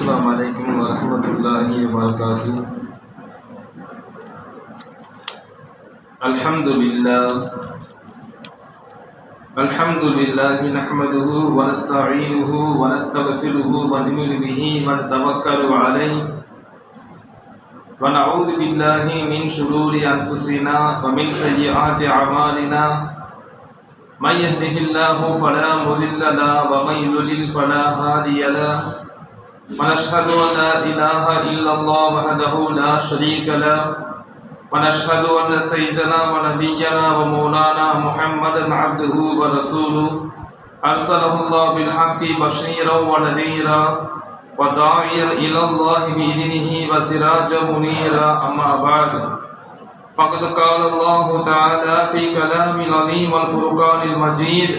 Assalamualaikum warahmatullahi wabarakatuh. Alhamdulillah nahmaduhu wa nasta'inuhu wa nastaghfiruhu wa nu'minu bihi wa natawakkalu alayhi wa na'udzu billahi min shururi anfusina wa min sayyiati a'malina. Man yahdihillahu fala mudilla lahu wa man yudlil fala hadiya lahu. Wa nashhadu an la ilaha illallah wahdahu la sharika lahu wa nashhadu anna sayyidana wa nabiyyana wa maulana Muhammadan abduhu wa rasuluhu arsalahu Allah bil haqqi bashiran wa nadhira wa da'iyan ila Allah bi idnihi wa sirajan munira. Amma ba'd. فقد قال الله تعالى في كلام العظيم والفرقان المجيد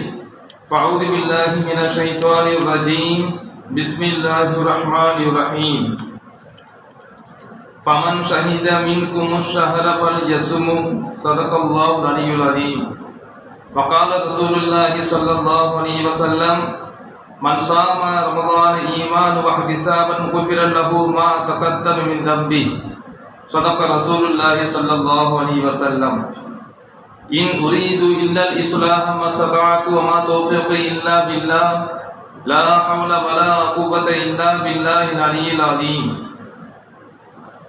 فأعوذ بالله من الشيطان الرجيم بسم الله الرحمن الرحيم فمن شهد منكم الشهر فليصم صدق الله العلي العظيم. وقال رسول الله صلى الله عليه وسلم من صام رمضان إيمانا واحتسابا غفر له ما تقدم من ذنبه صدق رسول الله صلى الله عليه وسلم. إن أريد إلا الإصلاح ما استطعت وما توفيقي إلا بالله لا حول ولا قوة إلا بالله العلي العظيم.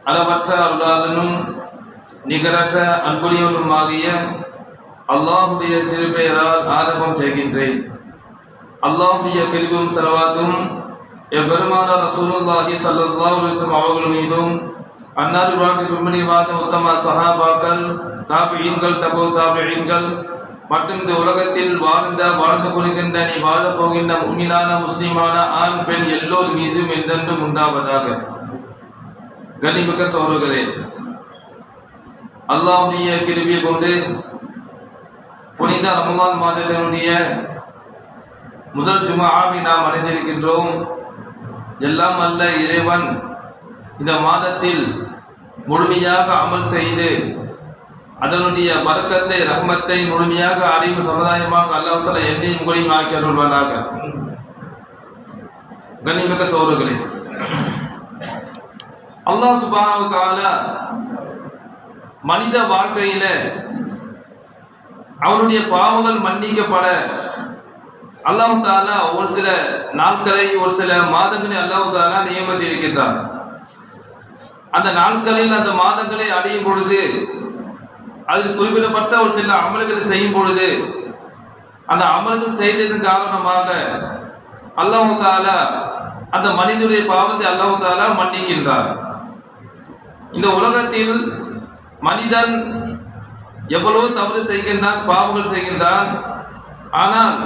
அளவற்ற அருளாளனும் நிகரற்ற அன்புடையவனுமாகிய அல்லாஹ்வுடைய திருப்பெயரால் ஆரம்பம் செய்கின்றேன். அல்லாஹ்வுடைய கிருபையும் ஸலவாத்தும் எம்பெருமானார் ரசூலுல்லாஹி ஸல்லல்லாஹு அலைஹி வஸல்லம் அவர்கள் மீதும் அன்னார் வாழ்க்கை உத்தம சஹாபாக்கள் தாபிஈன்கள் தபோ தாபிஈன்கள் மற்றும் இந்த உலகத்தில் வாழ்ந்து கொள்கின்ற நீ வாழப் போகின்ற முஃமினான முஸ்லிமான ஆண் பெண் எல்லோர் மீதும் என்றென்றும் உண்டாவதாக. கண்ணியமிக்க சகோதரர்களே, அல்லாஹ்வுடைய கிருபையை கொண்டு புனித ரமலான் மாதத்தினுடைய முதல் ஜும்ஆவை நாம் அடைந்திருக்கின்றோம். எல்லாம் அல்ல இறைவன் இந்த மாதத்தில் முழுமையாக அமல் செய்து அதனுடைய பரக்கத்தை ரஹ்மத்தை முழுமையாக அறிவு சமுதாயமாக அல்லாஹ் தஆலா என்னையும் உங்களையும் ஆக்கி அருள்வானாக. கண்ணியமிக்க சகோதரர்களே, அல்லாஹ் சுப்ஹானஹு வ தஆலா மனித வாழ்க்கையில அவருடைய பாவங்கள் மன்னிக்கப்பட அல்லாஹ் தஆலா ஒரு சில நாட்களை ஒரு சில மாதங்களை அல்லாஹ் தஆலா நியமித்து இருக்கின்றார். அந்த நாட்களில் அந்த மாதங்களை அடையும் பொழுது அதில் குறிப்பிடப்பட்ட ஒரு சில அமல்களை செய்யும் பொழுது அந்த அமல்கள் செய்ததன் காரணமாக அல்லாஹ் தஆலா அந்த மனிதனுடைய பாவத்தை அல்லாஹ் தஆலா மன்னிக்கின்றார். இந்த உலகத்தில் மனிதன் எவ்வளவு தவறு செய்கின்றான், பாவங்கள் செய்கின்றான். ஆனால்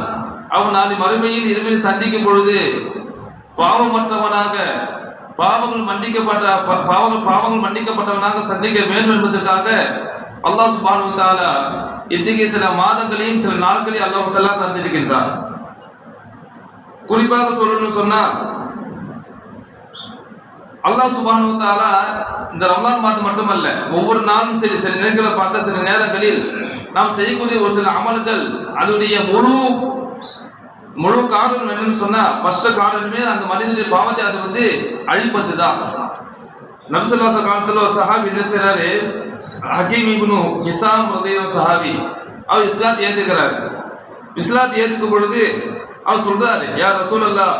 அவன் நாளை மறுமையில் இருமையில் சந்திக்கும் பொழுது பாவமற்றவனாக பாவங்கள் மன்னிக்கப்பட்டவனாக சந்திக்க வேண்டும் என்பதற்காக அல்லாஹ் சுப்ஹானஹு வ தஆலா இத்தகைய சில மாதங்களையும் சில நாட்களையும் அல்லாஹ் தஆலா தந்திருக்கின்றார். குறிப்பாக சொல்லணும்னு சொன்னா அல்லாஹ் சுப்ஹானஹு வ தஆலா இந்த ரமலான் மாதம் மட்டுமல்ல, ஒவ்வொரு நாளும் சரி சில நேரங்களை பார்த்த சில நேரங்களில் நாம் செய்யக்கூடிய ஒரு சில அமல்கள் அதனுடைய முழு காரணம் என்னன்னு சொன்னா ஃபர்ஸ்ட் காரணமே அந்த மனிதனுடைய பாவத்தை அது அழிப்பது தான். நபி ஸல்லல்லாஹு அலைஹி காலத்துல ஒரு சஹாபி என்ன செய்றாரு, ஹக்கீம் இப்னு ஹிஸாம் ரலியல்லாஹு சஹாபி அவர் இஸ்லாத்தை ஏத்துக்கிறார். இஸ்லாத்தை ஏத்துக்கும் பொழுது அவர் சொல்றாரு, யா ரசூலல்லாஹ்,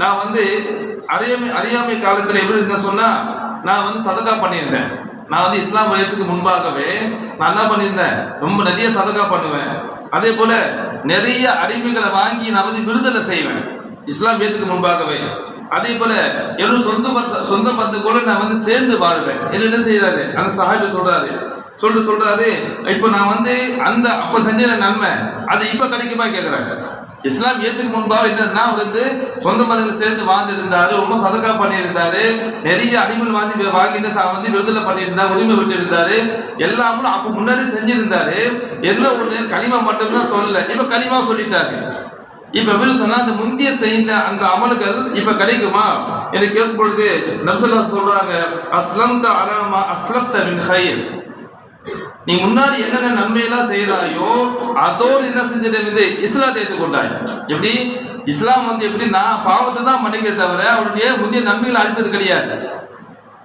நான் அறியாமை காலத்துல எப்படி இருந்தேன் சொன்னா நான் சதகா பண்ணியிருந்தேன். நான் இஸ்லாம் வரதுக்கு முன்பாகவே நான் என்ன பண்ணியிருந்தேன், ரொம்ப நிறைய சதகா பண்ணுவேன். அதே போல நிறைய அடிமைகளை வாங்கி நான் விடுதலை செய்வேன் இஸ்லாம் ஏத்துக்கு முன்பாகவே. அதே போல என்னோட சொந்த பந்து கூட நான் சேர்ந்து வாழ்வேன். என்ன செய்யறாரு அந்த சஹாபி சொல்றாரு, இப்ப நான் அந்த அப்ப செஞ்ச நன்மை அது இப்ப கிடைக்குமா கேட்கிறாங்க. இஸ்லாம் ஏத்துக்கு முன்பாக என்னன்னா சொந்த பந்தங்களை சேர்ந்து வாழ்ந்துருந்தாரு, ரொம்ப சதகா பண்ணியிருந்தாரு, நிறைய அடிமைகள் வாங்கிட்டு விடுதலை பண்ணியிருந்தாரு, உரிமை விட்டு இருந்தாரு, எல்லாமும் அப்ப முன்னாடி செஞ்சிருந்தாரு. என்ன ஒண்ணு களிமா மட்டும்தான் சொல்லல, இப்ப களிமா சொல்லிட்டாரு. இப்ப எப்படி சொன்னா அந்த முந்திய செய்த அந்த அமல்கள் இப்ப கிடைக்குமா எனக்கு கேட்கும் பொழுது நபி ஸல்லல்லாஹு அலைஹி சொல்றாங்க, அஸ்லம்த அலாமா அஸ்லப்த மின் கைர், நீ முன்னாடி என்னென்ன நன்மையெல்லாம் செய்தாயோ அதோடு என்ன செஞ்சிட்டு இஸ்லாத்தை ஏற்றுக்கொண்டாய். எப்படி இஸ்லாம் வந்து எப்படின்னா பாவத்தை தான் மன்னிக்க தவிர அவருடைய முந்தைய நன்மைகளை அழிப்பது கிடையாது.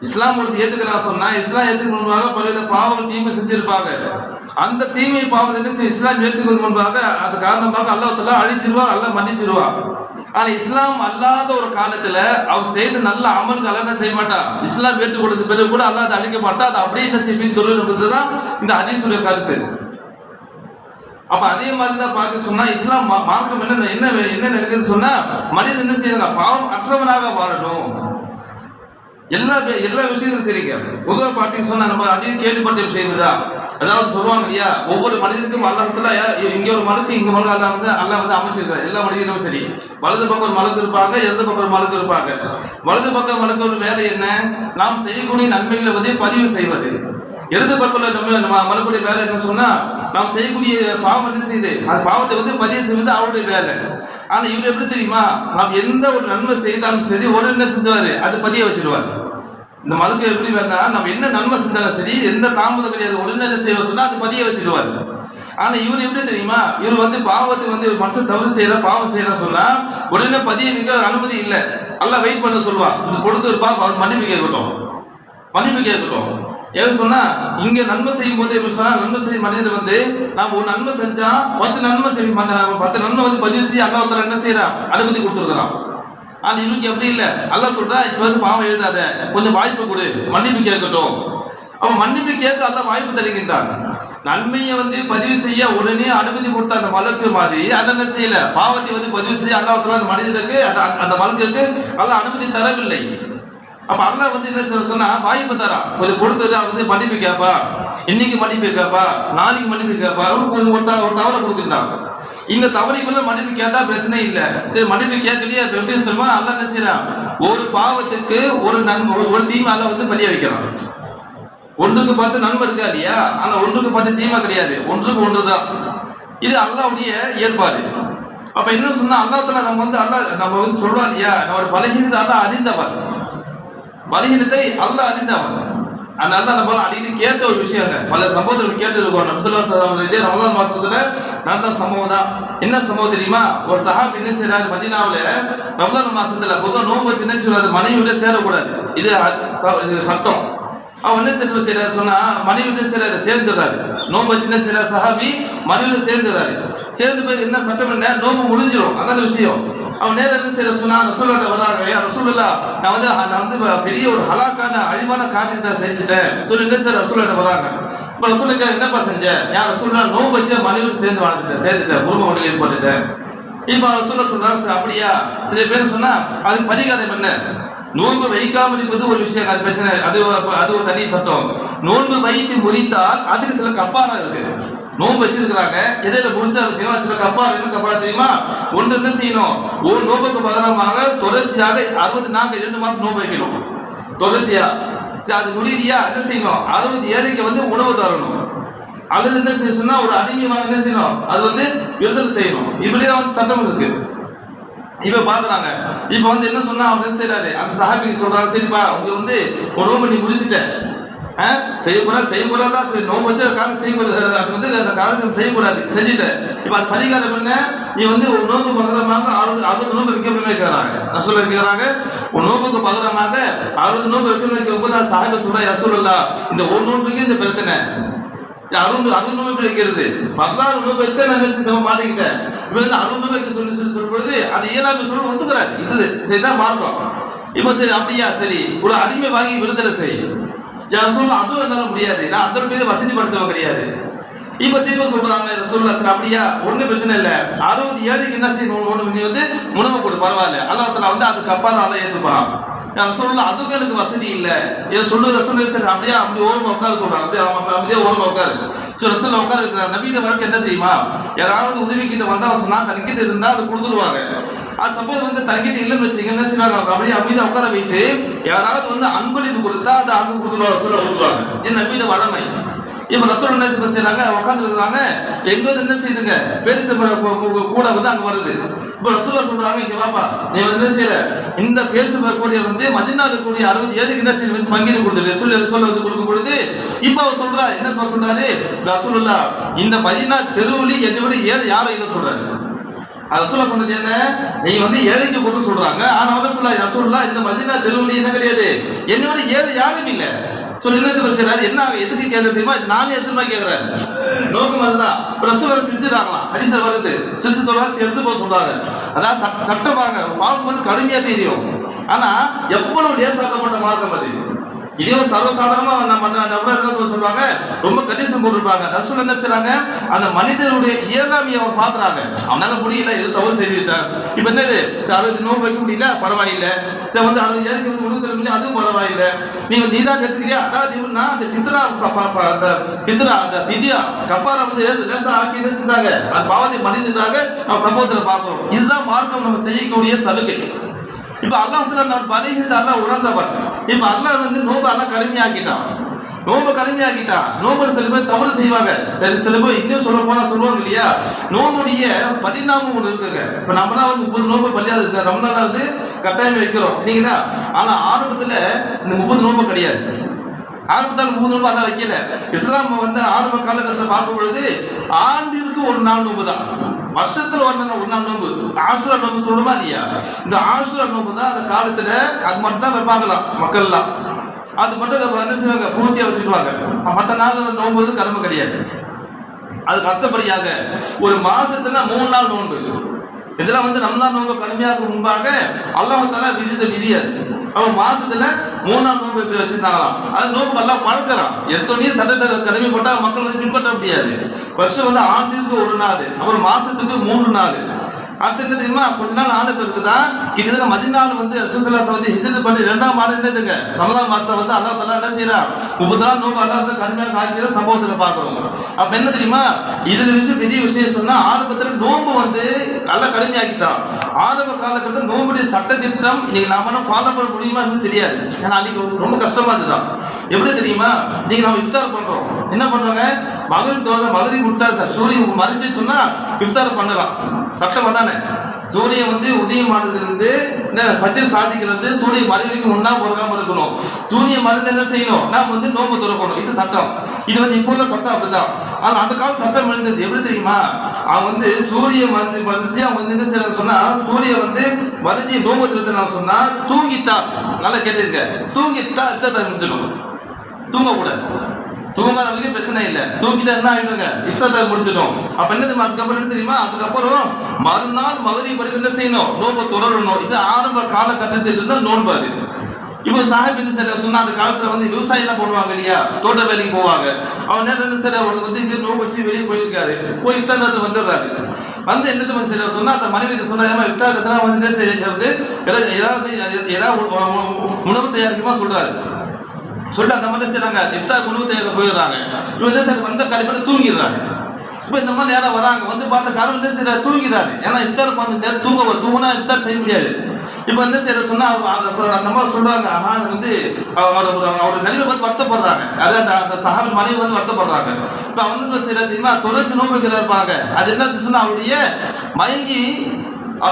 இஸ்லாம் ஒருத்தர் ஏத்துக்கிறான் சொன்னா இஸ்லாம் ஏத்துக்கு முன்பாக பல்வேறு பாவங்கள் தீமை செஞ்சிருப்பாங்க. அந்த தீமை பாவத்தை என்ன செய்ய இஸ்லாம் ஏத்துக்கிறது முன்பாக அது காரணமாக அல்லாஹ் தஆலா அழிச்சிருவா, அல்லாஹ் மன்னிச்சிருவா. ஆனா இஸ்லாம் அல்லாத ஒரு காலத்துல அவர் செய்த நல்ல அமல்கள் அல்ல என்ன செய்ய மாட்டா, இஸ்லாம் ஏற்றுக்கொண்டது பிறகு கூட அல்லாஹ் அதை அழிக்க மாட்டா. அது அப்படியே என்ன செய்யும் தொழில்ன்றதுதான் இந்த ஹதீஸுடைய கருத்து. அப்ப அதே மாதிரி தான் பார்த்து சொன்னா இஸ்லாம் மார்க்கம் என்ன நடக்குது சொன்னா மனிதன் என்ன செய்யறாங்க, பாவம் அற்றவனாக வாழணும். எல்லா விஷயத்திலும் சரிங்க. பொதுவாக பார்த்தீங்கன்னு சொன்னா நம்ம அடிக்கடி கேள்விப்பட்ட விஷயம் தான். அதாவது சொல்லுவாங்க இல்லையா, ஒவ்வொரு மனிதனுக்கும் அல்லாஹ்வுல இங்க ஒரு மலுக்கு இங்க மலுக்கு அல்லாஹ் வந்து அமைச்சிருக்காரு. எல்லா மனிதர்களும் சரி, வலது பக்கம் ஒரு மலுக்கு இருப்பாங்க, இடது பக்கம் ஒரு மலுக்கு இருப்பாங்க. வலது பக்கம் மலுக்கு ஒரு வேலை என்ன, நாம் செய்யக்கூடிய நன்மைகளை வந்து பதிவு செய்வது. இடது பக்கத்தில் நம்ம மலுக்குடைய வேலை என்ன சொன்னா நாம் செய்யக்கூடிய பாவம் என்ன செய்யுது, அந்த பாவத்தை வந்து பதிவு செய்வது அவருடைய வேலை. ஆனா இவர் எப்படி தெரியுமா, நாம் எந்த ஒரு நன்மை செய்தாலும் சரி ஒரு என்ன செஞ்சுவாரு, அது பதிய வச்சிருவார். இந்த மலுக்கு எப்படி வேணா நம்ம என்ன நன்மை செஞ்சாலும் சரி எந்த தாமதம் கிடையாது, உடனே என்ன செய்ய சொன்னா அது பதிய வச்சிருவார். ஆனா இவர் எப்படி தெரியுமா, இவர் வந்து பாவத்தை வந்து மனுஷன் தவறு செய்யற பாவம் செய்யற சொன்னா உடனே பதிய மிக அனுமதி இல்லை. எல்லாம் வெயிட் பண்ண சொல்லுவான், கொடுத்து இருப்பா மன்னிப்பு கேட்கட்டும், மன்னிப்பு கேட்கட்டும். ஏன்னு சொன்னா இங்க நன்மை செய்யும் போது எப்படி சொன்னா நன்மை செய்யும் மனிதர் வந்து நாம் ஒரு நன்மை செஞ்சா 10 நன்மை செய்யும் 10 நன்மை வந்து பதிவு செய்ய அல்லாஹ் தஆலா என்ன செய்யறான், அனுமதி கொடுத்துருக்கிறான். ஆனா இவருக்கு எப்படி இல்லை, அல்லாஹ் சொல்றா இப்ப வந்து பாவம் எழுதாத, கொஞ்சம் வாய்ப்பு கொடு, மன்னிப்பு கேட்கட்டும். அவன் மன்னிப்பு கேட்க அல்லாஹ் வாய்ப்பு தருகின்றான். நன்மையை வந்து பதிவு செய்ய உடனே அனுமதி கொடுத்த அந்த மலக்கு மாதிரி அல்ல என்ன செய்யல, பாவத்தை வந்து பதிவு செய்ய அல்லாஹ் தஆலா அந்த மனிதனுக்கு அந்த மலக்குக்கு அல்லாஹ் அனுமதி தரவில்லை. அப்ப அல்லாஹ் வந்து என்ன சொன்னா வாய்ப்பு தரான், கொஞ்சம் கொடுத்தது வந்து மன்னிப்பு கேட்பா, இன்னைக்கு மன்னிப்பு கேட்பா, நாளைக்கு மன்னிப்பு கேட்பா, அவருக்கு ஒரு தவறை கொடுக்குறான். இந்த தவறைக்குள்ள மன்னிப்பு கேட்டா பிரச்சனை இல்லை. சரி மன்னிப்பு கேட்கலையே எப்படி சொல்லுமா, அல்லாஹ் என்ன செய்யறான், ஒரு பாவத்துக்கு ஒரு நன்மை ஒரு தீமை அல்லாஹ் வந்து பதிய வைக்கிறான். ஒன்றுக்கு 10 நன்மை இருக்கா இல்லையா, ஆனா ஒன்றுக்கு 10 தீமை கிடையாது, ஒன்றுக்கு ஒன்றுதான். இது அல்லாஹ்வுடைய ஏற்பாடு. அப்ப என்ன சொன்னா அல்லாஹ் தஆலா நம்ம வந்து சொல்றோம் இல்லையா, நம்ம பலகீனத்தை அல்லாஹ் அறிந்தவர், பலகீனத்தை அல்லாஹ் அறிந்தவன். அதனால நம்ம அடிக்கடி கேட்ட ஒரு விஷயம், பல சம்பவத்தில் கேட்டிருக்கோம். நபி ஸல்லல்லாஹு அலைஹி வஸல்லம் இதே ரமலான் மாசத்துல நடந்த சம்பவம் தான். என்ன சம்பவம் தெரியுமா, ஒரு சஹாபி என்ன செய்யறாரு, மதீனாவுல ரமலான் மாசத்துல பொதுவாக நோன்பு வச்சு என்ன செய்யறாரு, மனைவியோட சேரக்கூடாது, இது சட்டம். அவன் என்ன செய்யறாரு சொன்னா மனைவியோட சேர்ந்துடுறாரு. நோன்பு வச்சு என்ன செய்யறாரு சஹாபி, மனைவியோட சேர்ந்துடுறாரு. சேர்ந்து போய் என்ன சட்டம் என்ன, நோன்பு முடிஞ்சிடும், அதான் விஷயம். அவன் நேரம் என்ன செய்ய சொன்னா ரசூலுல்லாஹ் வராங்க, ரசூலுல்லாஹ் நான் வந்து பெரிய ஒரு ஹலாக்கான அழிவான காரியத்தை செஞ்சுட்டேன் சொல்லி என்ன செய்ய ரசூலுல்லாஹ் வராங்க. இப்ப ரசூலுல்லாஹ் என்னப்பா செஞ்ச, யார் ரசூலுல்லாஹ் நோன்பு வச்சு மனைவியோடு சேர்ந்துட்டேன் குடும்ப வழியில் ஏற்பட்டுட்டேன். இப்ப ரசூலுல்லாஹ் சொல்றாரு அப்படியா, சில பேர் சொன்னா அதுக்கு பரிகாரம் என்ன, நோன்பு வைக்காமல் இருப்பது ஒரு விஷயம், அது பிரச்சனை, அது ஒரு தனி சட்டம். நோன்பு வைத்து முறித்தால் அதுக்கு சில கஃபாரா இருக்கு. நோன்பு வச்சிருக்கிறாங்க, இடையில முடிச்சா வச்சுக்கலாம், சில கஃபாரா என்ன கஃபாரா தெரியுமா, ஒன்று என்ன செய்யணும், ஒரு நோன்புக்கு பகரமாக தொடர்ச்சியாக 60 நாள் 2 மாசம் நோன்பு வைக்கணும் தொடர்ச்சியா. சரி அது முடியலையா என்ன செய்யணும், 60 ஏழைக்கு வந்து உணவு தரணும். அல்லது என்ன செய்ய சொன்னா ஒரு அடிமையாக என்ன செய்யணும், அது வந்து யுத்தம் செய்யணும். இப்படிதான் வந்து சட்டம் இருக்கு. இப்ப பாக்குறாங்க. இப்ப வந்து என்ன சொன்னா அவங்க என்ன செய்யறாரு, அந்த சஹாபிக்கு சொல்றாங்க, சரிப்பா உங்க வந்து ஒரு நோன்பு நீ முடிச்சுட்ட, செய்யக்கூடாதான் சரி, நோன்பு வச்சு காரணம் செய்யக்கூடாது, அது வந்து அந்த காரணம் செய்யக்கூடாது, செஞ்சுட்ட. இப்ப அது பரிகாரம் என்ன, நீ வந்து ஒரு நோன்பு பகரமாக 60 நோன்பு வைக்கணும்னு வைக்கிறாங்க. ரசூலுல்லாஹ் வைக்கிறாங்க, ஒரு நோன்புக்கு பகரமாக 60 நோன்பு வைக்கணும்னு வைக்கும்போது அந்த சஹாபி சொல்றாங்க, ரசூலுல்லாஹ் இந்த ஒரு நோன்புக்கு இந்த பிரச்சனை, 60 நோன்பு வைக்கிறது 16 நோன்பு வச்சா நான் என்ன மாட்டிக்கிட்டேன். இப்ப வந்து 60 நோன்பு வைக்க சொல்லி சொல்லும்பொழுது அது இயலாமை சொல்லி ஒத்துக்கிறாரு, இதுதான் மார்க்கம். இப்ப சரி அப்படியா, சரி ஒரு அடிமை வாங்கி விடுதலை செய், யார் சொல்ல அதுவும் என்னால முடியாது, நான் அந்த பேர் வசதி படைச்சவன் கிடையாது. இப்ப திரும்ப சொல்றாங்க ரசூலுல்லாஹ் சரி அப்படியா, ஒன்னும் பிரச்சனை இல்லை, 60 ஏழைக்கு என்ன செய்யணும், நீ வந்து உணவு கொடு, பரவாயில்ல, அல்லாஹ் தஆலா வந்து அது கஃபாரா அல்லாஹ் ஏத்துப்பான். நான் சொல்லலாம் அதுக்கு எனக்கு வசதி இல்லை, சொல்லு ரசூலுல்லாஹ் சரி அப்படியே அப்படி ஓரமா உட்கார சொல்றாங்க, அப்படியே ஓரமா உட்காரு. சரி ரசூலுல்லாஹ் உட்கார இருக்கிறாங்க. நபியோட வழக்கு என்ன தெரியுமா, யாராவது உதவி கிட்ட வந்தா சொன்னா தன்கிட்ட இருந்தா அது கொடுத்துருவாங்க. அது சப்போஸ் வந்து தன்கிட்ட இல்லைன்னு வச்சுக்க என்ன செய்வாங்க, அப்படியே அமைதியா உட்கார வைத்து யாராவது வந்து அன்பளிப்பு கொடுத்தா அது அன்பு கொடுத்துருவாங்க, ரசூலுல்லாஹ் கொடுத்துருவாங்க. இது நபியோட வழமை. இப்ப ரசூலுல்லாஹ் என்ன செய்யறாங்க, உட்கார்ந்து இருக்காங்க, எங்க என்ன செய்யுதுங்க பெருசு கூட வந்து அங்க வருது. இப்ப ரசூலுல்லாஹ் சொல்றாங்க, இங்க வாப்பா, நீ வந்து என்ன செய்யற, இந்த பேசு கூடிய வந்து மதீனால கூடிய 60 ஏழைக்கு என்ன செய்ய வந்து பங்கிட்டு கொடுத்துரு ரசூலுல்லாஹ் வந்து கொடுக்கும் பொழுது இப்ப அவர் சொல்றாரு, என்ன சொல்றாரு ரசூலுல்லாஹ், இந்த மதீனா தெருவுல என்னை விட ஏழை யாரும் இல்லை சொல்றாரு. ரசூலுல்லாஹ் சொன்னது என்ன, நீங்க வந்து ஏழைக்கு கொடுத்து சொல்றாங்க. ஆனா வந்து ரசூலுல்லாஹ் இந்த மதீனா தெருவுல என்ன கிடையாது, என்னோட ஏழை யாரும் இல்லை. சொல்லி என்ன செய்யறாரு, என்ன எதுக்கு கேட்கறது தெரியுமா, நானே எடுத்துமா கேட்கிறேன். நோக்கம் அதுதான். ரசூலுல்லாஹ் சிரிச்சுறாங்களாம், ஹதீஸ்ல வருது. சிரிச்சு சொல்றாங்க, எடுத்து போக சொல்றாங்க. அதான் சட்டம் பாருங்க, பாவம் வந்து கடுமையா தெரியும். ஆனா எவ்வளவு லேசாக்கப்பட்ட மார்க்கம் அது. இதே ஒரு சர்வசாதாரணமா நம்ம சொல்றாங்க, ரொம்ப கண்டிஷன் போட்டுருப்பாங்க. ரசூல் என்ன செய்யறாங்க, அந்த மனிதனுடைய இயலாமையை அவர் பாக்குறாங்க. அவனால முடியல, எது தவறு செய்துட்டார். இப்ப என்னது, அது நோன்பு வைக்க முடியல, பரவாயில்லை. சரி வந்து அவன் ஏற்க உணவு தர முடியல, அதுவும் பரவாயில்லை. நீதான் எடுத்துக்கிறியா, அதாவது அந்த பித்ரா அந்த பிதியா கப்பாரை வந்து லேசா ஆக்கி என்ன செஞ்சாங்க, அந்த பாவத்தை மன்னித்ததாக நம்ம சம்பவத்துல பார்க்கிறோம். இதுதான் மார்க்கம் நம்ம செய்யக்கூடிய சலுகை. இப்ப அல்லாஹ் வந்து நான் பலகீனத்தை அல்லாஹ் உணர்ந்தவன். இப்ப அல்லாஹ் வந்து நோம்பு அல்லாஹ் கடுமையாக்கிட்டான். நோம்பு சில பேர் தவறு செய்வாங்க. சரி, சில பேர் இன்னும் சொல்ல போனா சொல்லுவாங்க இல்லையா, நோம்புடைய பரிணாமம் ஒன்று இருக்குங்க. இப்ப நம்மளாம் வந்து 30 நோம்பு பள்ளியாது ரமதான்ல வந்து கட்டாயம் வைக்கிறோம் இல்லைங்களா. ஆனா ஆரம்பத்துல இந்த 30 நோம்பு கிடையாது. ஆரம்பத்தால் 3 நோம்பு எல்லாம் வைக்கல. இஸ்லாம் வந்து ஆரம்ப காலகட்டத்தில் பார்க்கும் பொழுது ஆண்டிற்கு ஒரு நாள் நோம்பு தான், வருஷத்துல ஒரு நாள் நோம்பு. ஆசுரா நோம்பு சொல்லுமா இல்லையா, இந்த ஆசுரா நோம்பு தான் அந்த காலத்துல அது மட்டும் தான் வைப்பாங்களாம் மக்கள் எல்லாம். அது மட்டும் என்ன செய்வாங்க, பூர்த்தியா வச்சுக்குவாங்க. மற்ற நாள் நோம்பு கடமை கிடையாது. அதுக்கு அடுத்தபடியாக ஒரு மாசத்துல 3 நாள் நோன்பு. இதெல்லாம் வந்து ரமலான் நோன்பு கடுமையாக முன்பாக அல்லாஹ் தஆலா விதித்த விதி அது. அவன் மாசத்துல 3 நாள் நோன்பு வச்சிருந்தாங்களாம். அது நோன்பு எல்லாம் பழக்கிறான். எடுத்தோடனே சட்டத்தை கடமை போட்டா மக்கள் வந்து பின்பற்ற முடியாது. வருஷம் வந்து ஆண்டிற்கு ஒரு நாள், அப்புறம் மாசத்துக்கு 3 நாள். அடுத்து என்ன தெரியுமா, கொஞ்ச நாள் ஆண்டு இருக்குதான் கிட்டத்தட்ட மதினால வந்து ரசூலுல்லாஹ் வந்து ஹிஜ்ரத் பண்ணி 2ஆம் ஆண்டு என்னதுங்க, ரமலான் மாசத்தை வந்து அல்லாஹ் தஆலா என்ன செய்யறான், 30 நாள் நோன்பு அல்லாஹ் தஆலா கடுமையாக ஆக்கியத சம்பவத்துல பார்க்கிறோம். அப்ப என்ன தெரியுமா, இதுல விஷயம் பெரிய விஷயம் சொன்னா, ஆரம்பத்துல நோன்பு வந்து அல்லாஹ் கடுமையாக்கிட்டான். ஆரம்ப காலகட்டத்தில் நோம்புடைய சட்ட திட்டம் இன்னைக்கு நாம ஃபாலோ பண்ண முடியுமா தெரியாது. ஏன்னா அன்னைக்கு ரொம்ப கஷ்டமா இருந்துதான். எப்படி தெரியுமா, நீங்க நம்ம இஃப்தார் பண்றோம், என்ன பண்றாங்க, மகரிப் முடிச்சா சூரியன் மறைஞ்சு சொன்னா இஃப்தார் பண்ணலாம், சட்டம் வந்தானே. சூரியன் வந்து உதயமானதுலேருந்து பச்சர் சாதிக்கிறது சூரியன் மறைவுக்கு முன்னா போகாம இருக்கணும். சூரியன் மறைந்து என்ன செய்யணும், நாம் வந்து நோம்பு துறக்கணும். இது சட்டம். இது வந்து இப்போ உள்ள சட்டம் அப்படிதான். ஆனால் அந்த காலம் சட்டம் எழுந்தது எப்படி தெரியுமா, அவன் வந்து சூரியன் மறைஞ்சு அவன் வந்து என்ன செய்யறாங்க சொன்னா, சூரியன் வந்து மறைஞ்சி நோம்பு துறத்தினால சொன்னா தூங்கிட்டா, நல்லா கேட்டிருக்க, தூங்கிட்டா இஃப்தார் முடிஞ்சிடும். தூங்கக்கூடாது, தூங்காதவங்களுக்கு பிரச்சனை இல்லை, தூங்கிட்டா என்ன ஆயிடுங்க, இஃப்தார் முடிஞ்சிடும். அப்ப என்ன தெரியுமா, அதுக்கப்புறம் என்ன தெரியுமா, அதுக்கப்புறம் மறுநாள் மகரிப் வரைக்கும் என்ன செய்யணும், நோன்பு தொடரணும். இது ஆரம்ப காலகட்டத்தில் இருந்தால் நோன்பு. அது இப்போ சாஹிப் என்ன செய்ய சொன்னா, அந்த காலத்துல வந்து விவசாயம் எல்லாம் பண்ணுவாங்க இல்லையா, தோட்ட வேலைக்கு போவாங்க. அவன் நேரம் என்ன செய்ய, அவர் வந்து இங்கே நோன்பு வச்சு வெளியே போயிருக்காரு, போய் இஃப்தார் வந்துடுறாரு. வந்து என்ன செய்ய சொன்னா, அந்த மனைவி சொன்னா இஃப்தார் வந்து என்ன செய்யறது, ஏதாவது உணவு தயாரிக்குமா சொல்றாரு. சொல்லிட்டு அந்த மாதிரி செய்யறாங்க, இஃப்தார் உணவு தயாரிக்க போயிடுறாங்க. இவன் என்ன செய்ய வந்த காலையில் தூங்கிடுறாங்க. இப்போ இந்த மாதிரி நேரம் வராங்க, வந்து பார்த்த காரணம் என்ன செய்யற, தூங்கிறாரு. ஏன்னா இஃப்தார் பண்ண நேரம் தூங்கினா இஃப்தார் செய்ய முடியாது. இப்போ என்ன செய்யற சொன்னா, அந்த மாதிரி சொல்றாங்க, வந்து அவரோட நிலையை பார்த்து வருத்தப்படுறாங்க. அதாவது அந்த சஹாபி மனைவி வந்து வருத்தப்படுறாங்க. இப்போ அவங்க வந்து செய்யற தெரியுமா, தொடர்ச்சி நோம்புகிற இருப்பாங்க. அது என்ன சொன்னா, அவருடைய மயங்கி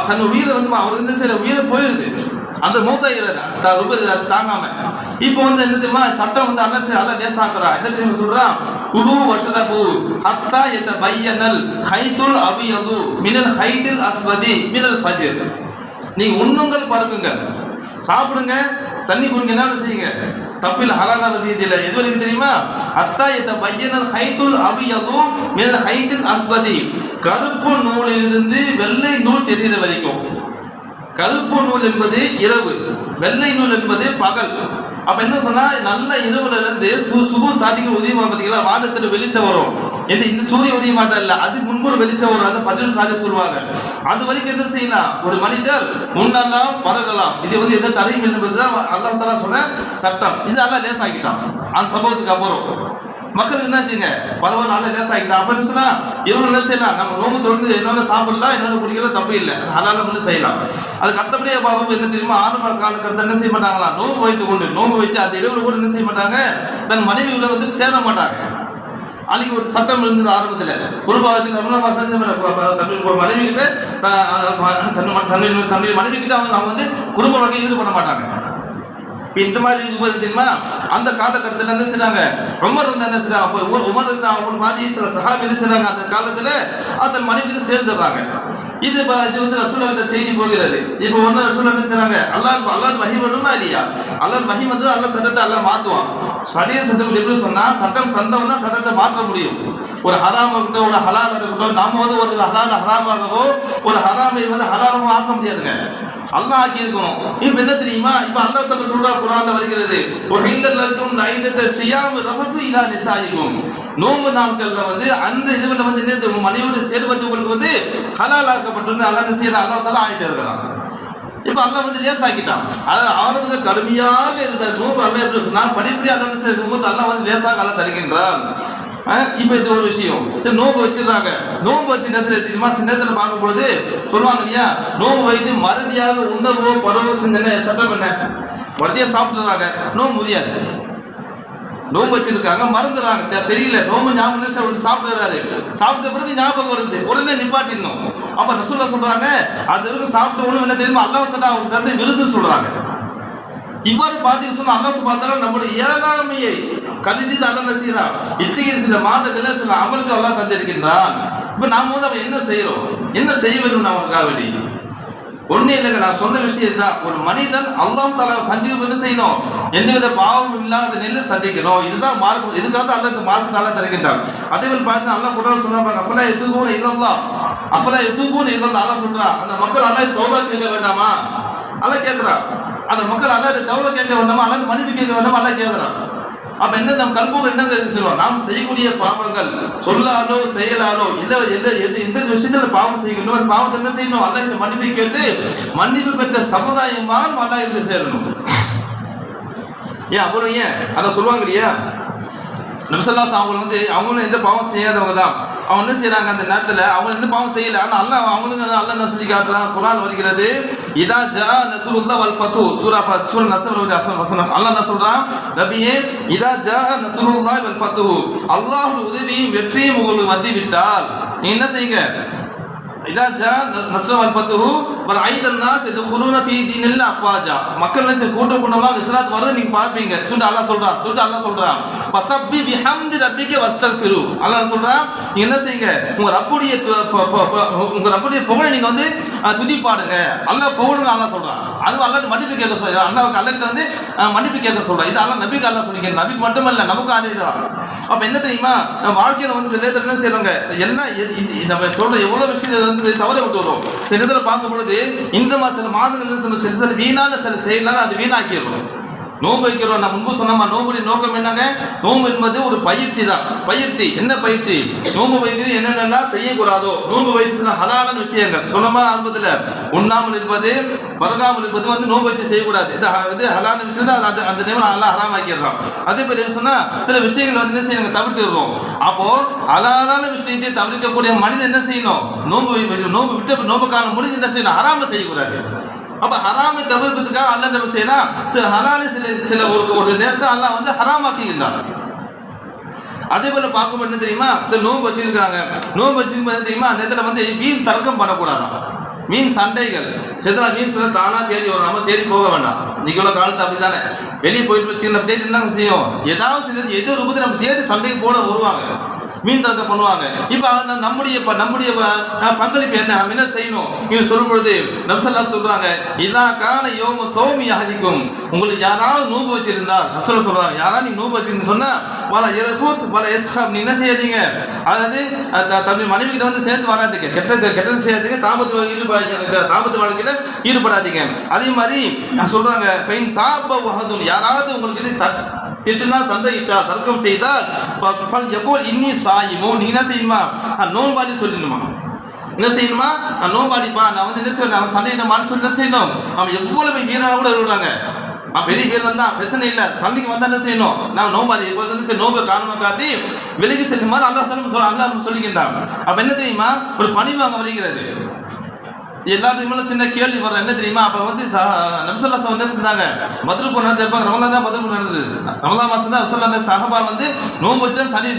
தன் உயிரை வந்து அவர் என்ன செய்யற, உயிரை போயிடுது, அந்த மூத்தாயிர ரொம்ப தாங்காம. இப்போ வந்து என்ன தெரியுமா, சட்டம் வந்து அல்ல லேசாக்குறா. என்ன தெரியுமா சொல்றான், குலு வஷ்ரபு ஹத்தா யதபையனல் ஹைதுல் அபியது மினல் ஹைதில் அஸ்வதி மினல் ஃபஜ்ர். நீங்க உண்ணுங்கள், பருகுங்க, சாப்பிடுங்க, தண்ணி குடிங்க, என்ன செய்யுங்க, தப்பில் ஹலாலான ரீதியில. எது வரைக்கும் தெரியுமா, ஹத்தா யதபையனல் ஹைதுல் அபியது மினல் ஹைதில் அஸ்வதி, கருப்பு நூலிலிருந்து வெள்ளை நூல் தெரிகிற வரைக்கும். கருப்பு நூல் என்பது இரவு, வெள்ளை நூல் என்பது பகல். அப்ப என்ன சொன்னா, நல்ல இரவுல இருந்து சுபு சாதிக்கு உதயம் பார்த்தீங்களா, வானத்துல வெளிச்சம் வரும். இந்த சூரிய உதயம் மாட்டா இல்ல, அது முன்பு வெளிச்சம் வரும், அந்த பதில் சாதி சொல்லுவாங்க. அது வரைக்கும் என்ன செய்யலாம், ஒரு மனிதர் முன்னெல்லாம் பறக்கலாம். இது வந்து எந்த தடையும் என்பதுதான் அல்லாஹ் தஆலா சொன்ன சட்டம். இது எல்லாம் லேசாக்கிட்டான். அந்த சம்பவத்துக்கு அப்புறம் மக்கள் என்ன செய்யுங்க, பரவாயில்ல நல்லா லேசாகிட்டா அப்படின்னு சொன்னா, இவங்க என்ன செய்யலாம், நம்ம நோம்பு தொடர்ந்து என்னென்ன சாப்பிடலாம், என்னென்ன குடிக்கலாம், தப்பு இல்லை, ஹலால மட்டும் செய்யலாம். அதுக்கு அடுத்தபடியே பார்க்கும் என்ன தெரியுமா, ஆரம்ப காலகட்டத்தில் என்ன செய்ய மாட்டாங்களா, நோம்பு வைத்து கொண்டு நோம்பு வச்சு அந்த இரவு கூட என்ன செய்ய மாட்டாங்க, தன் மனைவிகளை வந்து சேர மாட்டாங்க. அன்னைக்கு ஒரு சட்டம் இருந்தது ஆரம்பத்தில், குடும்பத்தில் மனைவி கிட்ட தன்னுடைய மனைவி கிட்ட அவங்க வந்து குடும்ப வகையில் ஈடுபட மாட்டாங்க. இந்த மாதிரி இருக்கும்போது தெரியுமா, அந்த காலகட்டத்தில் என்ன செய்றாங்க, உமர் என்ன செய்றாங்க, உமர் அவங்க மாதிரி சில சஹாபி என்ன செய்றாங்க, அந்த காலத்தில் அதன் மனைவியில் சேர்ந்துடுறாங்க. இது வந்து ரசூலுல்லாஹ்விட செய்தி போகிறது. இப்போ ஒண்ணு ரசூலுல்லாஹ் என்ன செய்றாங்க, அல்லாஹ் வஹி வேணுமா இல்லையா? அல்லாஹ் வஹி வந்து அல்லாஹ் சட்டத்தை அல்லாஹ் மாத்துவான். சரிய சட்டம் எப்படி சொன்னா, சட்டம் தந்தவன் தான் சட்டத்தை மாற்ற முடியும். ஒரு ஹராம் இருக்கட்டும், ஒரு ஹலால் இருக்கட்டும், நாம வந்து ஒரு ஹராமாகவோ ஒரு ஹராமை வந்து ஹலாலமோ ஆக்க முடியாதுங்க. அல்லாஹ் ஆக்கி இருக்கணும். இப்ப என்ன தெரியுமா, இப்ப அல்லாஹ் தஆலா சொல்றா, குர்ஆன்ல வருகிறது, வஹில்லல்லக்கும் லைலத ஸியாம் ரஃபது இலா நிசாயிக்கும். நோன்பு நாட்கள்ல வந்து அன்று இரவுல வந்து என்ன மனைவியோடு சேர்வது உங்களுக்கு வந்து ஹலால் ஆக்கப்பட்டிருந்து அல்லாஹ் செய்யற அல்லாஹ் தஆலா ஆயிட்டே இருக்கிறான். இப்ப அல்லாஹ் வந்து லேசாக்கிட்டான். அதாவது ஆரம்பத்தில் கடுமையாக இருந்த நோன்பு அல்லாஹ் எப்படி சொன்னா, படிப்படியாக அல்லாஹ் செய்யும்போது அல்லாஹ் வந்து லேசாக அல்லாஹ் தருகின்றான். இப்ப இது ஒரு விஷயம். சரி, நோன்பு வச்சிடறாங்க. நோன்பு வச்சு நேரத்தில் தெரியுமா, சில நேரத்தில் பார்க்கும் பொழுது சொல்லுவாங்க இல்லையா, நோன்பு வைத்து மறதியாக உண்ணவோ பரவோ செஞ்ச சட்டம் என்ன, மறதியாக சாப்பிட்டுறாங்க, நோன்பு முடியாது. நோன்பு வச்சிருக்காங்க, மறந்துடுறாங்க, தெரியல, நோன்பு ஞாபகம் சாப்பிடுறாரு, சாப்பிட்ட பிறகு ஞாபகம் வருது, உடனே நிப்பாட்டிடணும். அப்ப ரசூலுல்லாஹ் சொல்றாங்க, அது வரைக்கும் சாப்பிட்ட உணவு என்ன தெரியுமா, அல்லாஹ் தஆலா அவங்க தந்தை விருது சொல்றாங்க. இவ்வாறு பார்த்தீங்கன்னு சொன்னா அல்லாஹ் சுப்ஹானஹு வ தஆலா நம்முடைய இயலாமையை கருதி அல்லாஹ் செய்யறான். இத்தகைய சில மாதங்கள்ல சில அமல்கள் அல்லாஹ் தந்திருக்கின்றான். இப்ப நாம வந்து அவன் என்ன செய்யறோம், என்ன செய்ய வேண்டும் அவனுக்காக வேண்டி? ஒண்ணு இல்லைங்க, நான் சொன்ன விஷயம் தான். ஒரு மனிதன் அல்லாஹ் தஆலா சந்திப்பு என்ன செய்யணும், எந்தவித பாவமும் இல்லாத நிலையில் சந்திக்கணும். இதுதான் மார்க்கம். இதுக்காக அல்லாஹ் மார்க்கத்தை அல்லாஹ் தருகின்றான். அதே மாதிரி பார்த்து அல்லாஹ் குர்ஆன் சொல்றாங்க, அஃபலா யதூபூன இலல்லாஹ், அஃபலா யதூபூன இலல்லாஹ். அல்லாஹ் சொல்றான், அந்த மக்கள் அல்லாஹ் தௌபா கேட்க வேண்டாமா? அல்லாஹ் கேட்கிறான். அந்த மக்கள் அல்லாஹ் தௌபா கேட்க வேண்டாமா, அல்லாஹ் மன்னிப்பு கேட்க வேண்டாமா? அல்லாஹ் கேட்கிறான். அப்ப என்ன, நம் கல்பூர் என்ன சொல்லுவோம், நாம் செய்யக்கூடிய பாவங்கள் சொல்லாலோ செயலாலோ எந்த விஷயத்துல பாவம் செய்யணும், அந்த பாவத்தை என்ன செய்யணும், அல்லாஹ் மன்னிப்பு கேட்டு மன்னிப்பு பெற்ற சமுதாயமாக அல்லாஹ் இருந்து சேரணும். ஏன் அவ்வளவு, ஏன் அதை சொல்லுவாங்க இல்லையா, நபி ஸல்லல்லாஹு அலைஹி அவங்க வந்து அவங்களும் எந்த பாவம் செய்யாதவங்க தான். அவங்க என்ன செய்யறாங்க, அந்த நேரத்தில் அவங்க எந்த பாவம் செய்யல, ஆனால் அல்லாஹ் அவங்களுக்கு அல்லாஹ் என்ன சொல்லி காட்டுறான், குர்ஆன் வருகிறது, இதா ஜா நஸ்ருல்லாஹ் வல் ஃபத்ஹு, சூரா நஸ்ர் வசனம். அல்லாஹ் என்ன சொல்றான், நபியே, இதா ஜா நஸ்ருல்லாஹ் வல் ஃபத்ஹு, அல்லாஹ்வுடைய உதவியும் வெற்றியும் உங்களுக்கு வந்து விட்டால் நீ என்ன செய்யுங்க, இதா ஜா நஸ்ருல்லாஹ் வல் ஃபத்ஹு வல் ஐதன் நாஸ் யதுகுலூன ஃபீ தீனில்லாஹ் அஃவாஜா, மக்கள் என்ன கூட்டம் கூட்டமாக இஸ்லாத்துக்கு வரதை நீங்க பார்ப்பீங்க சொல்லிட்டு அல்லாஹ் சொல்றான். ஃபஸப்பி பிஹம்தி ரப்பிக வஸ்தக்ஃபிரு, அல்லாஹ் சொல்றான், நீங்க என்ன செய்யுங்க, உங்க ரப்புடைய புகழை நீங்க வந்து துதிப்பாடுங்க, அல்லாஹ் புகழுங்க. அல்லாஹ் சொல்றான். அது அல்லாஹ் மன்னிப்பு கேட்க சொல்றான். அல்லாஹ்க்கு வந்து மன்னிப்பு கேட்க சொல்றான். இது அல்லாஹ் நபிக்கு அல்லாஹ் சொல்லிக்கிறான். நபிக்கு மட்டுமல்ல, நமக்கு ஆதிதான். அப்ப என்ன தெரியுமா, நம்ம வாழ்க்கையில வந்து சில நேரத்தில் என்ன செய்யறாங்க, எல்லாம் நம்ம சொல்ற எவ்வளவு விஷயம் வந்து தவற விட்டு வரும். சில நேரத்தில் பார்க்கும் பொழுது இந்த சில மாதங்கள் சில வீணான சில செயலால் அது வீணாக்கிடுறோம். நோன்பு வைக்கிறோம். நான் முன்பு சொன்னமா, நோம்புடைய நோக்கம் என்னங்க, நோன்பு என்பது ஒரு பயிற்சி தான். பயிற்சி என்ன பயிற்சி, நோன்பு வைத்து என்னென்னலாம் செய்யக்கூடாதோ, நோன்பு வைத்து ஹலாலான விஷயங்கள் சொன்னமா, ஆரம்பத்தில் உண்ணாமல் இருப்பது பழகாமல் இருப்பது வந்து நோன்பு வச்சு செய்யக்கூடாது. இது ஹலாலான விஷயம் தான். அது அந்த நேரம் நல்லா ஹராமாக்கிடுறோம். அதே மாதிரி என்ன சொன்னா, சில விஷயங்கள் வந்து என்ன செய்யணும், தவிர்த்துடுறோம். அப்போ ஹலாலான விஷயத்தை தவிர்க்கக்கூடிய மனிதன் என்ன செய்யணும், நோன்பு விட்டு நோம்புக்கான முடிஞ்சு என்ன செய்யணும், ஹராம செய்யக்கூடாது. அப்ப ஹராமை தவிர்ப்பதுக்காக அல்லாஹ் என்ன செய்யலாம், சில ஹலாலை சில ஒரு நேரத்தை அல்லாஹ் வந்து ஹராமாக்கின்றான். அதே போல பார்க்கும்போது என்ன தெரியுமா, நோன்பு வச்சிருக்காங்க. நோன்பு வச்சிருக்கும் தெரியுமா, நேரத்தில் வந்து வீண் தர்க்கம் பண்ணக்கூடாதான், மீன் சண்டைகள். சில மீன் சில தானா தேடி வரும், நம்ம தேடி போக வேண்டாம். இன்னைக்கு உள்ள காலத்து அப்படித்தானே, வெளியே போயிட்டு வச்சு நம்ம தேடி என்ன செய்யும், ஏதாவது சில ஏதோ ரூபத்தை நம்ம தேடி சண்டைக்கு போட வருவாங்க, மீன் தர்க்கம் பண்ணுவாங்க. இப்போ நம்முடைய பங்களிப்பு என்ன, நம்ம என்ன செய்யணும் இது சொல்லும் பொழுது நபி ஸல்லல்லாஹு சொல்றாங்க, இதான் கான யோம சௌமி அஹதிக்கும், உங்களுக்கு யாராவது நோன்பு வச்சிருந்தால், ரசூல் சொல்றாங்க, யாராவது நீங்க நோன்பு வச்சிருந்து சொன்னா வல யரஃபுத் வல யஸ்ஹப், நீ என்ன செய்யாதீங்க, அதாவது தன்னுடைய மனைவி கிட்ட வந்து சேர்ந்து வராதீங்க, கெட்டது செய்யாதீங்க, தாமத்து வாழ்க்கையில ஈடுபடாதீங்க. அதே மாதிரி சொல்றாங்க, ஃபைன் சாப வஹதுன், யாராவது உங்களுக்கு திட்டுனா சண்டையிட்டா தர்க்கம் செய்தால் இன்னி சாயிமோ, நீ என்ன செய்யணுமா, நோன்பாடி சொல்லிடணுமா, என்ன செய்யணுமா, நான் நோன்பாடிப்பா, நான் வந்து என்ன செய்யணும், அவன் சண்டையிடமான்னு சொல்லி என்ன செய்யணும். அவன் எவ்வளவு வீரனா கூட இருக்கிறாங்க, பெரிய வீரன் தான், பிரச்சனை இல்லை, சண்டைக்கு வந்தா என்ன செய்யணும், நான் நோன்பாடி நோன்பை காரணமாக காட்டி விலகி செல்லுமாறு அல்லாஹ் சொல்லிக்கின்றான். அப்ப என்ன தெரியுமா, ஒரு பணிவு அங்க வருகிறது. எல்லாருக்குமே சின்ன கேள்வி வர என்ன தெரியுமா? அப்போ வந்து நபிசல்லா என்ன செஞ்சாங்க? மதுரை போனாங்க இருப்பாங்க. ரமலான் தான் மதுரை நடந்தது. ரமலான் மாதம் தான் ரசூலுல்லாஹி சஹாபா வந்து நோன்பு வச்சு சனி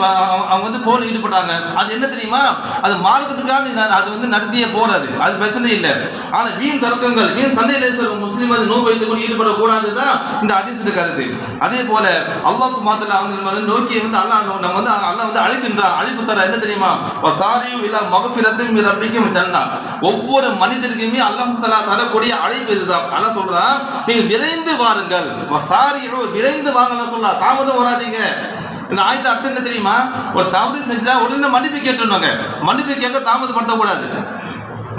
அவங்க வந்து போர் ஈடுபட்டாங்க. அது என்ன தெரியுமா? அது மார்க்கத்துக்காக அது வந்து நடத்தியே போறது, அது பிரச்சனை இல்லை. ஆனால் வீண் தர்க்கங்கள், வீண் சந்தேக முஸ்லீம் அது நோன்பு வைத்து கூட ஈடுபடக்கூடாது தான் இந்த ஹதீஸுடைய கருத்து. அதே போல அல்லாஹ் சுப்ஹானஹு வ தஆலா அவங்க நோக்கி வந்து அல்லாஹ் வந்து அழைக்கின்றான். அழைப்பு தர என்ன தெரியுமா? வசாரியு இலா மக்ஃபிரத்தின் மின் ரப்பிக்கும் ஜன்னா. ஒவ்வொரு மனிதருக்குமே அல்லாஹ் தஆலா தரக்கூடிய அழைப்பு இதுதான். அல்லாஹ் சொல்றான், நீங்க விரைந்து வாருங்கள். வசாரியு விரைந்து வாங்கலாம் சொல்ல, தாமதம் வராதீங்க. இந்த ஆயத்தை அர்த்தம் என்ன தெரியுமா? ஒரு தவறு செஞ்சா உடனே மன்னிப்பு கேட்டுருவாங்க. மன்னிப்பு கேட்க தாமதப்படுத்தக்கூடாது,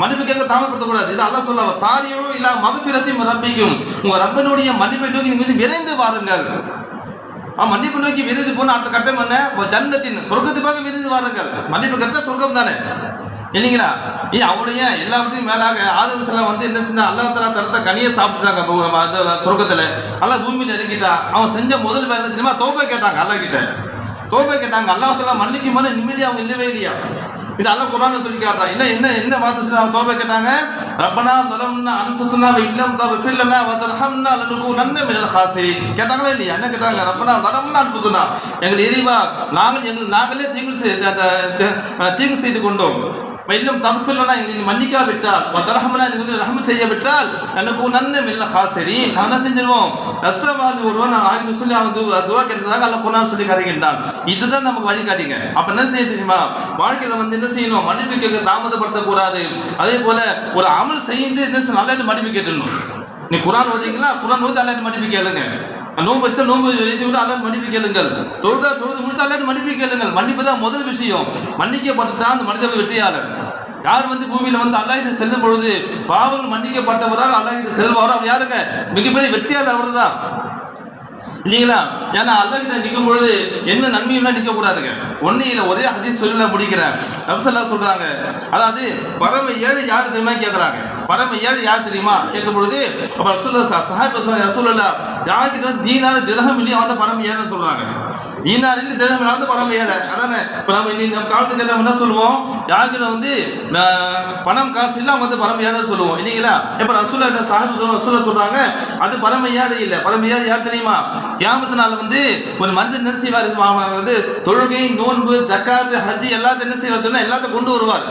மன்னிப்பு கேட்க தாமதப்படுத்தக்கூடாது. இது அல்லாஹ் சொல்ல, வசாரியு இலா மக்ஃபிரத்தின் மின் ரப்பிக்கும். உங்க ரப்பனுடைய மன்னிப்பை நோக்கி நீங்க விரைந்து வாருங்கள். மன்னிப்பு நோக்கி விருது போன அடுத்த கட்டம் என்ன? ஜன்னத்தின் சொர்க்கத்துக்காக விருது வாருங்கள். மன்னிப்பு கட்ட சொர்க்கம் தானே இல்லைங்களா? அவனுடைய எல்லாவற்றையும் மேலாக ஆதம் செல்லாம் வந்து என்ன செஞ்சா? அல்லாஹ் தஆலா தடுத்த கனியை சாப்பிட்டாங்க சொர்க்கத்தில். அல்லாஹ் பூமியில் இறக்கிட்டா. அவன் செஞ்ச முதல் வேலை என்ன தெரியுமா? தௌபா கேட்டாங்க. அல்லாஹ் கிட்ட தௌபா கேட்டாங்க. அல்லாஹ் தஆலா மன்னிக்கும் போது நிம்மதி அவங்க இல்லவே இல்லையா? இது அல்லாஹ் குர்ஆன்ல சொல்லி காட்டுறான். என்ன வார்த்தை சொல்லி அவங்க தௌபா கேட்டாங்க? ரப்பனா ஸலம்னா அன்ஃபுஸனா வ இல்லம் தக்ஃபிர் லனா வ தர்ஹம்னா லனகுனன்ன மினல் காசிரின். கேட்டாங்களா இல்லையா? என்ன கேட்டாங்க? ரப்பனா ஸலம்னா அன்ஃபுஸனா, எங்கள் இறைவா நாங்களே தீங்கு செய்து கொண்டோம். இல்லம் தக்ஃபிர் லனா, எங்களை மன்னிக்காவிட்டால், வ தர்ஹம்னா எங்களுக்கு ரஹ்மத் செய்யவிட்டால், லனகுனன்ன மினல் காசிரின், நான் என்ன செஞ்சிருவோம்? நஷ்டவாதி ஒருவன் ஆகி சொல்லி அவன் துவா கேட்டதாக அல்லாஹ் குர்ஆன் சொல்லி காட்டுகின்றான். இதுதான் நமக்கு வழிகாட்டிங்க. அப்ப என்ன செய்ய தெரியுமா? வாழ்க்கையில வந்து என்ன செய்யணும்? மன்னிப்பு கேட்க தாமதப்படுத்தக்கூடாது. அதே போல ஒரு அமல் செய்து என்ன நல்லா மன்னிப்பு கேட்டுடணும். நீ குர்ஆன் ஓதிங்களா? குர்ஆன் ஓதி அல்லாஹ் மன்னிப்பு கேளுங்க. நோன்பு வச்சா நோன்பு எழுதி விட அல்லாஹ் மன்னிப்பு கேளுங்கள். தொழுது முடிச்சா அல்லாஹ் மன்னிப்பு கேளுங்கள். மன்னிப்பு தான் முதல் விஷயம். மன்னிக்கப்பட்டால் அந்த மனிதர்கள் வெற்றியாளர். யார் வந்து பூமியில வந்து அல்லாஹ்கிட்ட செல்லும் பொழுது பாவங்கள் மன்னிக்கப்பட்டவராக அல்லாஹ்கிட்ட செல்வாரோ அவர் யாருங்க? மிகப்பெரிய வெற்றியாளர் அவர் தான் இல்லைங்களா? ஏன்னா அல்லாஹ்கிட்ட நிற்கும் பொழுது என்ன நன்மையும்னா நிற்க கூடாதுங்க. ஒன்னையில ஒரே ஹதீஸ் சொல்ல முடிக்கிறேன். நபிஸல்லா சொல்றாங்க, அதாவது பரம ஏழை யார் தெரியுமா கேட்கறாங்க. பரம ஏழை யார் தெரியுமா கேட்கும் பொழுது அப்ப ரசூலுல்லாஹ் சஹாபா சொல்றாங்க, ரசூலுல்லாஹ் யார்கிட்ட தீனார் திர்ஹம் இல்லையோ அந்த பரம ஏழைன்னு சொல்றாங்க. தீனார் இல்லை திர்ஹம் இல்லாத பரம ஏழை. அதானே இப்போ நம்ம காலத்துக்கு என்ன சொல்லுவோம்? யார்கிட்ட வந்து பணம் காசு இல்லை அவங்க வந்து பரம ஏழை சொல்லுவோம் இல்லைங்களா? இப்போ ரசூலுல்லாஹ் சஹாபா சொல்றாங்க, அது பரம ஏழை இல்லை. பரம ஏழை யார் தெரியுமா? கியாமத் நாள் வந்து ஒரு மனிதன் என்ன செய்வார்? வந்து தொழுகை, நோன்பு, ஜக்காத், ஹஜ் எல்லாத்தையும் என்ன செய்வார்? எல்லாத்தையும் கொண்டு வருவார்.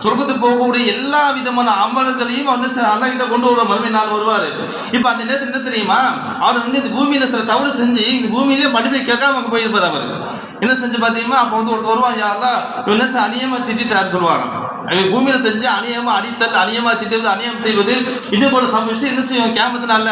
சொர்க்கத்துக்கு போகக்கூடிய எல்லா விதமான அமல்களையும் அல்லாஹ் கிட்ட கொண்டு வருவார். மறுமை நாள் வருவார். இப்போ அந்த நேரத்தில் என்ன தெரியுமா? அவர் வந்து இந்த பூமியில சில தவறு செஞ்சு இந்த பூமியிலே மன்னிப்பை கேட்காம அங்கே போயிருப்பார். அவர் என்ன செஞ்சு பார்த்தீங்கன்னா, அப்போ வந்து ஒருத்தர் வருவான், யாரெல்லாம் என்ன அநியமா திட்டாரு சொல்லுவாங்க. பூமியில செஞ்சு அநியமா அடித்தல், அநியமா திட்டுவது, அநியம் செய்வது, இது போல விஷயம் என்ன செய்வோம்? கியாமத்தினால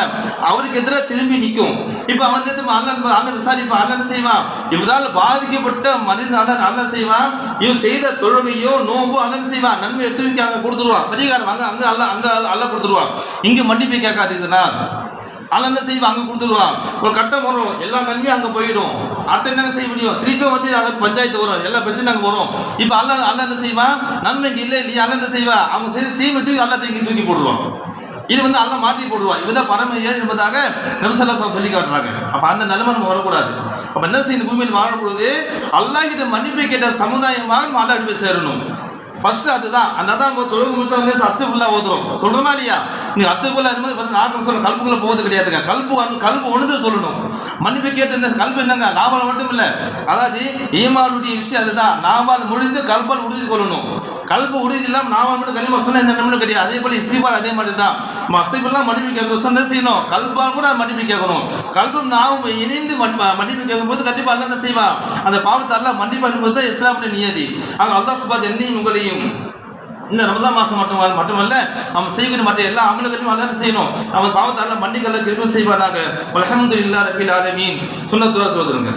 அவருக்கு எதிராக திரும்பி நிற்கும். இப்போ அவன் அண்ணன் விசாரிப்பான். அண்ணன் என்ன செய்வான்? இவரால் பாதிக்கப்பட்ட மனிதன் அண்ணன் செய்வான். இவன் செய்த தொழுகையோ நோம்போ அண்ணன் செய்வான். நன்மை எடுத்து வைக்க அங்கே கொடுத்துருவான். பரிகாரம் அங்கே அல்ல கொடுத்துருவான். இங்கே மன்னிப்பை கேட்காதீங்கனால் அல்ல என்ன செய்வான்? அங்கே கொடுத்துருவான். ஒரு கட்டம் வரும், எல்லா நன்மையும் அங்கே போயிடும். அடுத்த என்னங்க செய்ய முடியும்? திருப்பியும் வந்து அங்கே பஞ்சாயத்து வரும், எல்லா பிரச்சனை அங்கே வரும். இப்போ அல்ல என்ன செய்வான்? நன்மைக்கு இல்லை இல்லையா? அல்ல என்ன செய்வான்? அவங்க செய்த தீமை தூக்கி அல்ல தூக்கி போடுவான். இது வந்து அல்ல மாற்றி போடுவான். இதுதான் பரம ஏழை என்பதாக நபிஸல்லா சொல்லி காட்டுறாங்க. அப்போ அந்த நிலைமை நம்ம வரக்கூடாது. அப்போ என்ன செய்யணும்? பூமியில் வாழக்கூடாது. அல்லாஹ் கிட்ட மன்னிப்பை கேட்ட சமுதாயமாக நம்ம அல்லாஹ் போய் சேரணும். ஃபர்ஸ்ட் அதுதான். அதனால தொழுகு முடிச்சவங்க அஸ்தகுல்லா ஓதுறோம், சொல்றோமா இல்லையா? நீ அஸ்தகுல்லா நாக்கு சொல்ல கல்புக்குள்ள போவது கிடையாதுங்க. கல்பு ஒன்று சொல்லணும். மன்னிப்பு கேட்டு என்ன கல்பு என்னங்க? நாவல் மட்டும் இல்லை, அதாவது ஈமானுடைய விஷயம் அதுதான். நாவால் முடிந்து கல்பால் உறுதி கொள்ளணும். கல்பு உறுதி இல்லாமல் நாவால் மட்டும் கல்வி சொன்ன என்ன கிடையாது. அதே போல இஸ்திஃபார் அதே மாதிரி தான். அஸ்தகுல்லாம் மன்னிப்பு கேட்க சொன்ன செய்யணும். கல்பால் கூட மன்னிப்பு கேட்கணும். கல்பும் நாவும் இணைந்து மன்னிப்பு கேட்கும்போது கண்டிப்பா அல்ல என்ன செய்வா? அந்த பாவத்தை அல்ல மன்னிப்பு அனுப்புவது தான் இஸ்லாமுடைய நியதி. ஆக அல்லாஹ் சுப்ஹானஹு என்னையும் உங்களையும் இந்த ரமலான் மாதம் மட்டுமல்ல நம்ம செய்யக்கூடிய மற்ற எல்லா அமல்களையும் அல்ல செய்யணும். நம்ம பாவத்தை அல்ல மன்னிக்கல்ல கிருபை செய்வானாக. அல்ஹம்துலில்லாஹி ரப்பில் ஆலமீன். சுன்னத்துவா தோதுருங்க.